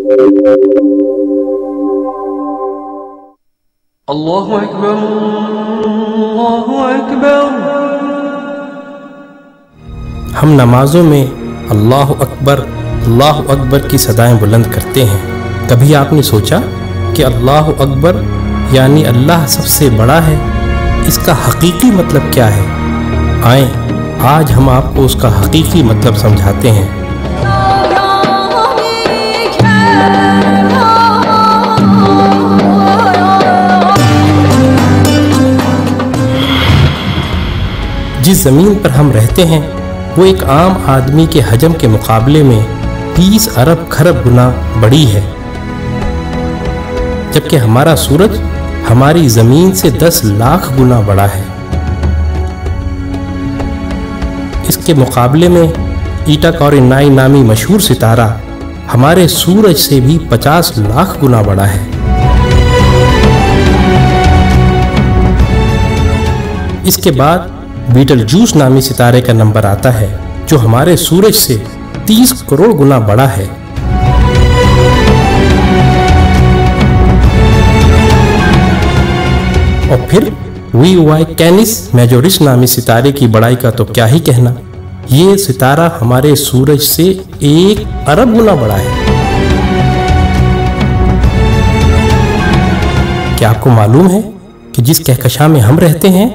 اللہ اکبر اللہ اکبر۔ ہم نمازوں میں اللہ اکبر کی صدائیں بلند کرتے ہیں۔ کبھی آپ نے سوچا کہ اللہ اکبر یعنی اللہ سب سے بڑا ہے، اس کا حقیقی مطلب کیا ہے؟ آئیں آج ہم آپ کو اس کا حقیقی مطلب سمجھاتے ہیں۔ جس زمین پر ہم رہتے ہیں وہ ایک عام آدمی کے حجم کے مقابلے میں 20 ارب کھرب گنا بڑی ہے، جبکہ ہمارا سورج ہماری زمین سے 10 لاکھ گنا بڑا ہے۔ اس کے مقابلے میں ایٹا کورینائی نامی مشہور ستارہ ہمارے سورج سے بھی 50 لاکھ گنا بڑا ہے۔ اس کے بعد بیٹل جوس نامی ستارے کا نمبر آتا ہے جو ہمارے سورج سے 30 کروڑ گنا بڑا ہے۔ اور پھر وی وائی کینس میجورس نامی ستارے کی بڑائی کا تو کیا ہی کہنا، یہ ستارہ ہمارے سورج سے 1 ارب گنا بڑا ہے۔ کیا آپ کو معلوم ہے کہ جس کہکشاں میں ہم رہتے ہیں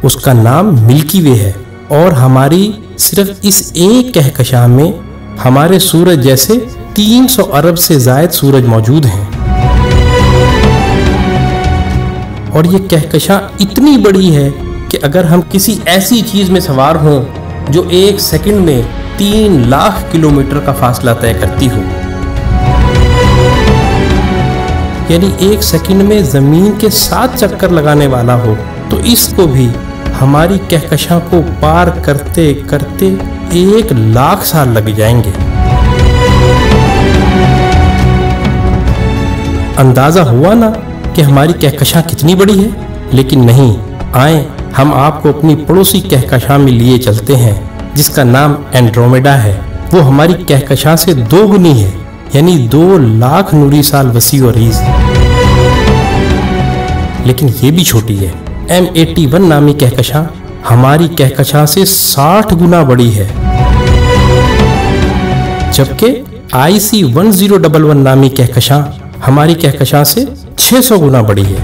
اس کا نام ملکی وے ہے، اور ہماری صرف اس ایک کہکشاں میں ہمارے سورج جیسے 300 ارب سے زائد سورج موجود ہیں۔ اور یہ کہکشاں اتنی بڑی ہے کہ اگر ہم کسی ایسی چیز میں سوار ہوں جو 1 سیکنڈ میں 3 لاکھ کلومیٹر کا فاصلہ طے کرتی ہو، یعنی 1 سیکنڈ میں زمین کے 7 چکر لگانے والا ہو، تو اس کو بھی ہماری کہکشاں کو پار کرتے کرتے 1 لاکھ سال لگ جائیں گے۔ اندازہ ہوا نا کہ ہماری کہکشاں کتنی بڑی ہے؟ لیکن نہیں، آئیں ہم آپ کو اپنی پڑوسی کہکشاں میں لیے چلتے ہیں جس کا نام اینڈرومیڈا ہے۔ وہ ہماری کہکشاں سے 2 گنی ہے، یعنی 2 لاکھ نوری سال وسیع و عریض، لیکن یہ بھی چھوٹی ہے۔ M81 نامی کہکشاں ہماری کہکشاں سے 60 گنا بڑی ہے، جبکہ IC1011 نامی کہکشاں ہماری کہکشاں سے 600 گنا بڑی ہے۔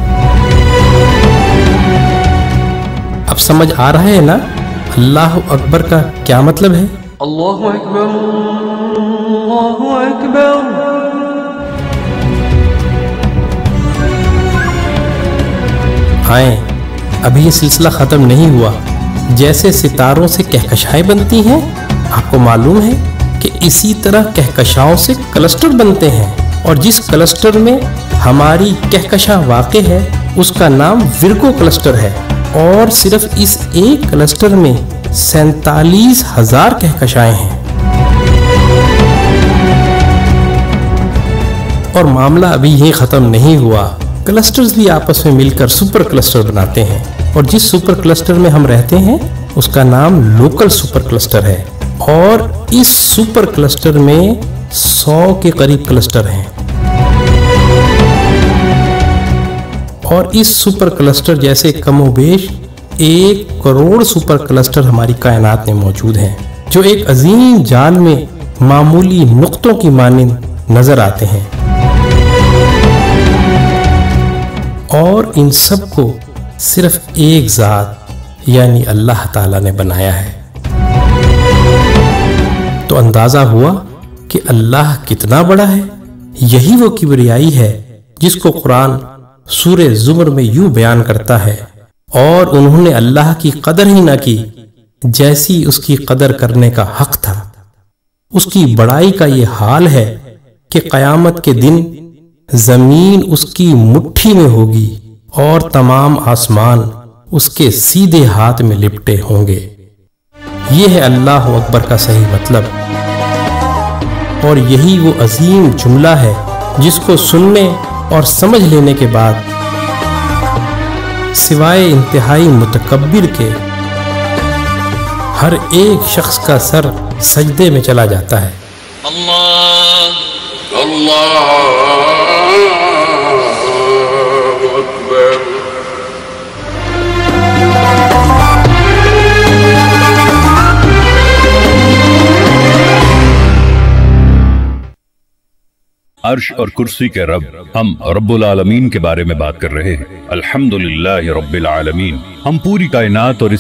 اب سمجھ آ رہا ہے نا اللہ اکبر کا کیا مطلب ہے؟ اللہ اکبر اللہ اکبر۔ آئیں ابھی یہ سلسلہ ختم نہیں ہوا۔ جیسے ستاروں سے کہکشائیں بنتی ہیں، آپ کو معلوم ہے کہ اسی طرح کہکشاؤں سے کلسٹر بنتے ہیں، اور جس کلسٹر میں ہماری کہکشاں واقع ہے اس کا نام ورگو کلسٹر ہے، اور صرف اس ایک کلسٹر میں 47,000 کہکشائیں ہیں۔ اور معاملہ ابھی یہ ختم نہیں ہوا، کلسٹرز بھی آپس میں مل کر سپر کلسٹر بناتے ہیں، اور جس سپر کلسٹر میں ہم رہتے ہیں اس کا نام لوکل سپر کلسٹر ہے، اور اس سپر کلسٹر میں 100 کے قریب کلسٹر ہیں، اور اس سپر کلسٹر جیسے کم و بیش 1 کروڑ سپر کلسٹر ہماری کائنات میں موجود ہیں، جو ایک عظیم جال میں معمولی نقطوں کی مانند نظر آتے ہیں، اور ان سب کو صرف ایک ذات یعنی اللہ تعالیٰ نے بنایا ہے۔ تو اندازہ ہوا کہ اللہ کتنا بڑا ہے۔ یہی وہ کبریائی ہے جس کو قرآن سورہ زمر میں یوں بیان کرتا ہے، اور انہوں نے اللہ کی قدر ہی نہ کی جیسی اس کی قدر کرنے کا حق تھا۔ اس کی بڑائی کا یہ حال ہے کہ قیامت کے دن زمین اس کی مٹھی میں ہوگی اور تمام آسمان اس کے سیدھے ہاتھ میں لپٹے ہوں گے۔ یہ ہے اللہ اکبر کا صحیح مطلب، اور یہی وہ عظیم جملہ ہے جس کو سننے اور سمجھ لینے کے بعد سوائے انتہائی متکبر کے ہر ایک شخص کا سر سجدے میں چلا جاتا ہے۔ اللہ अकबर। अर्श और कुर्सी के रब, हम रब्बुल आलमीन के बारे में बात कर रहे हैं। अल्हम्दुलिल्लाह रब्बिल आलमीन। हम पूरी कायनात और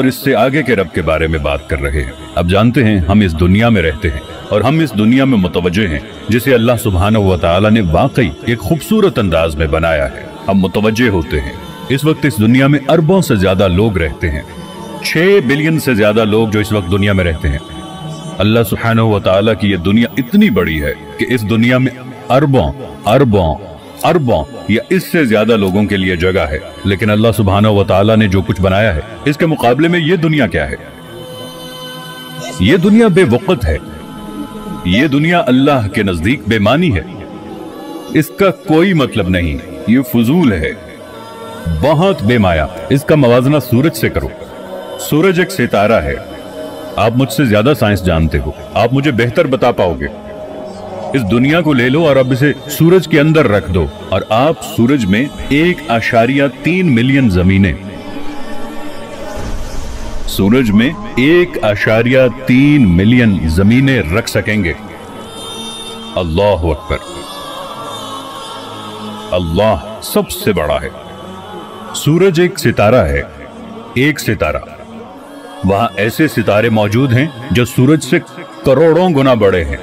इससे आगे के रब के बारे में बात कर रहे हैं। अब जानते हैं हम इस दुनिया में रहते हैं और हम इस दुनिया में मुतवज्जे हैं, जिसे अल्लाह सुब्हानहू व तआला ने वाकई एक खूबसूरत अंदाज में बनाया है। हम मुतवज्जे होते हैं। इस वक्त इस दुनिया में अरबों से ज्यादा लोग रहते हैं, 6 बिलियन से ज्यादा लोग जो इस वक्त दुनिया में रहते हैं। अल्लाह सुब्हानहू व तआला की ये दुनिया इतनी बड़ी है कि इस दुनिया में अरबों या इससे ज्यादा लोगों के लिए जगह है। लेकिन अल्लाह सुब्हानहू व तआला ने जो कुछ बनाया है, इसके मुकाबले में ये दुनिया क्या है? ये दुनिया बेवक़्त है। ये दुनिया अल्लाह के नजदीक बेमानी है। इसका कोई मतलब नहीं, ये फजूल है, बहुत बेमाया। इसका मवाजना सूरज से करो। सूरज एक सितारा है। आप मुझसे ज्यादा साइंस जानते हो, आप मुझे बेहतर बता पाओगे। इस दुनिया को ले लो और अब इसे सूरज के अंदर रख दो और आप सूरज में 1.3 मिलियन जमीनें, सूरज में 1.3 मिलियन जमीनें रख सकेंगे। अल्लाह अकबर। अल्लाह सबसे बड़ा है। सूरज एक सितारा है, एक सितारा। वहां ऐसे सितारे मौजूद हैं जो सूरज से करोड़ों गुना बड़े हैं।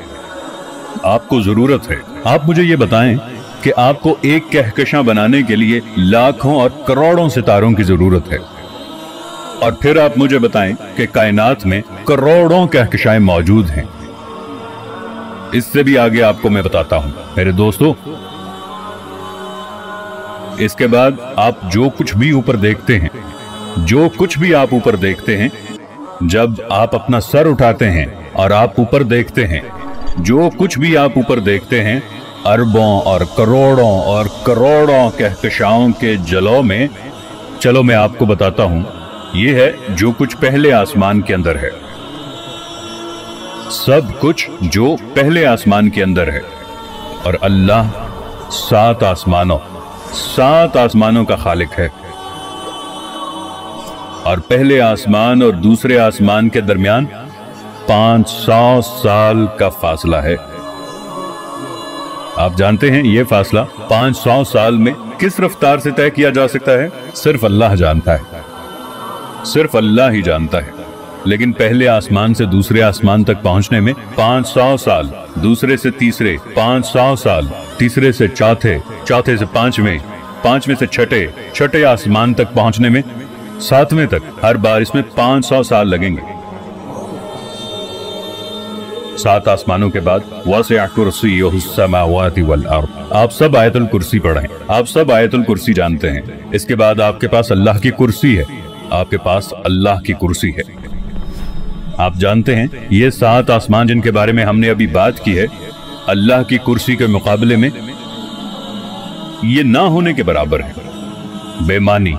आपको जरूरत है, आप मुझे ये बताएं कि आपको एक कहकशां बनाने के लिए लाखों और करोड़ों सितारों की जरूरत है, और फिर आप मुझे बताएं कि कायनात में करोड़ों कहकशाएं मौजूद हैं। इससे भी आगे आपको मैं बताता हूं मेरे दोस्तों। इसके बाद आप जो कुछ भी ऊपर देखते हैं, जो कुछ भी आप ऊपर देखते हैं, जब आप अपना सर उठाते हैं और आप ऊपर देखते हैं, जो कुछ भी आप ऊपर देखते हैं, अरबों और करोड़ों कहकशाओं के जलौ में, चलो मैं आपको बताता हूं, ये है जो कुछ पहले आसमान के अंदर है। सब कुछ जो पहले आसमान के अंदर है। और अल्लाह 7 आसमानों का खालिक है। और पहले आसमान और दूसरे आसमान के दरमियान 500 साल का फासला है। आप जानते हैं ये फासला 500 साल में किस रफ्तार से तय किया जा सकता है? सिर्फ अल्लाह जानता है, सिर्फ अल्लाह ही जानता है। लेकिन पहले आसमान से दूसरे आसमान तक पहुंचने में 500 साल, दूसरे से तीसरे 500 साल, तीसरे से चौथे, चौथे से पांचवें, पांचवें से छठे आसमान तक पहुंचने में 7वें तक, हर बार इसमें 500 साल लगेंगे। 7 आसमानों के बाद वासिअ कुर्सियुहुस समावाति वल अर्द। आप सब आयतुल कुर्सी पढ़ें, आप सब आयतुल कुर्सी जानते हैं। इसके बाद आपके पास अल्लाह की कुर्सी है, आपके पास अल्लाह की कुर्सी है। आप जानते हैं ये 7 आसमान जिनके बारे में हमने अभी बात की है, अल्लाह की कुर्सी के मुकाबले में ये ना होने के बराबर है, बेमानी।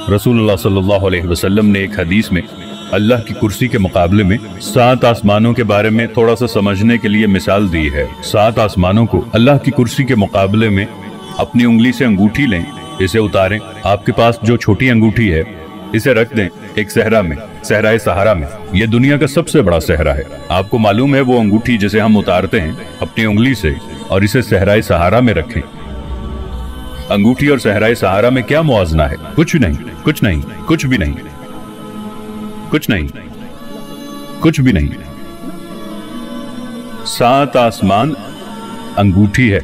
रसूलुल्लाह सल्लल्लाहु अलैहि वसल्लम ने एक हदीस में अल्लाह की कुर्सी के मुकाबले में 7 आसमानों के बारे में थोड़ा सा समझने के लिए मिसाल दी है। 7 आसमानों को अल्लाह की कुर्सी के मुकाबले में अपनी उंगली से अंगूठी लें, इसे उतारें, आपके पास जो छोटी अंगूठी है इसे रख दें एक सहरा में, सहराए सहारा में। यह दुनिया का सबसे बड़ा सहरा है। आपको मालूम है वो अंगूठी जिसे हम उतारते हैं अपनी उंगली से और इसे सहराए सहारा में रखें। अंगूठी और सहराए सहारा में क्या मुआवजना है? कुछ नहीं, कुछ नहीं, कुछ भी नहीं, कुछ नहीं, कुछ भी नहीं। 7 आसमान अंगूठी है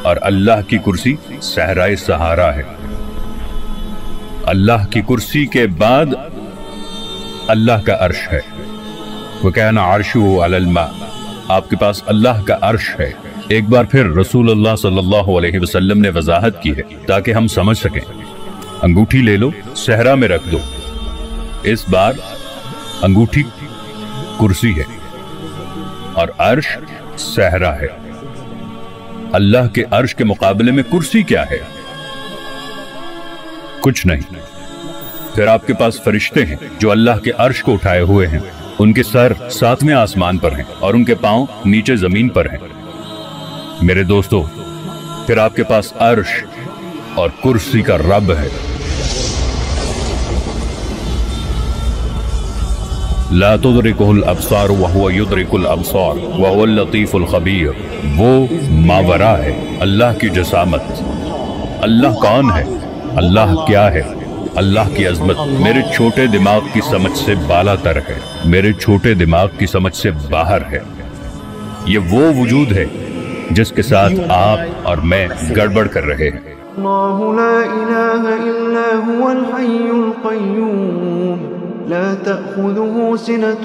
और अल्लाह की कुर्सी सहराए सहारा है। अल्लाह की कुर्सी के बाद अल्लाह का अर्श है। वकाना अर्शुहु अलल मा। आपके पास अल्लाह का अर्श है। एक बार फिर रसूलुल्लाह सल्लल्लाहु अलैहि वसल्लम ने वजाहत की है ताकि हम समझ सकें। अंगूठी ले लो, सहरा में रख दो। इस बार अंगूठी कुर्सी है और अर्श सहरा है। अल्लाह के अर्श के मुकाबले में कुर्सी क्या है? कुछ नहीं। फिर आपके पास फरिश्ते हैं जो अल्लाह के अर्श को उठाए हुए हैं। ان کے سر 7ویں آسمان پر ہیں اور ان کے پاؤں نیچے زمین پر ہیں۔ میرے دوستو، پھر آپ کے پاس عرش اور کرسی کا رب ہے۔ لا تدرکہ الابصار وہو یدرک الابصار وہو اللطیف الخبیر۔ وہ ماورا ہے، اللہ کی جسامت۔ اللہ کون ہے؟ اللہ کیا ہے؟ اللہ کی عظمت میرے چھوٹے دماغ کی سمجھ سے بالا تر ہے، میرے چھوٹے دماغ کی سمجھ سے باہر ہے۔ یہ وہ وجود ہے جس کے ساتھ آپ اور میں گڑبڑ کر رہے ہیں۔ اللہ لا الہ الا هو الحی القیوم لا تأخذه سنة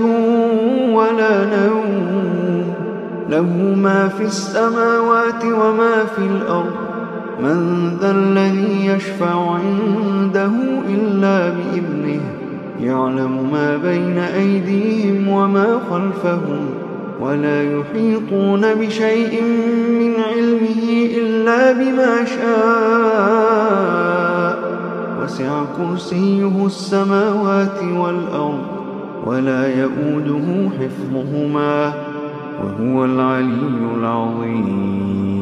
ولا نوم له ما في السماوات وما في الأرض من ذا الذي يشفع عنده إلا بإذنه يعلم ما بين أيديهم وما خلفهم ولا يحيطون بشيء من علمه إلا بما شاء وسع كرسيه السماوات والأرض ولا يؤوده حفظهما وهو العلي العظيم۔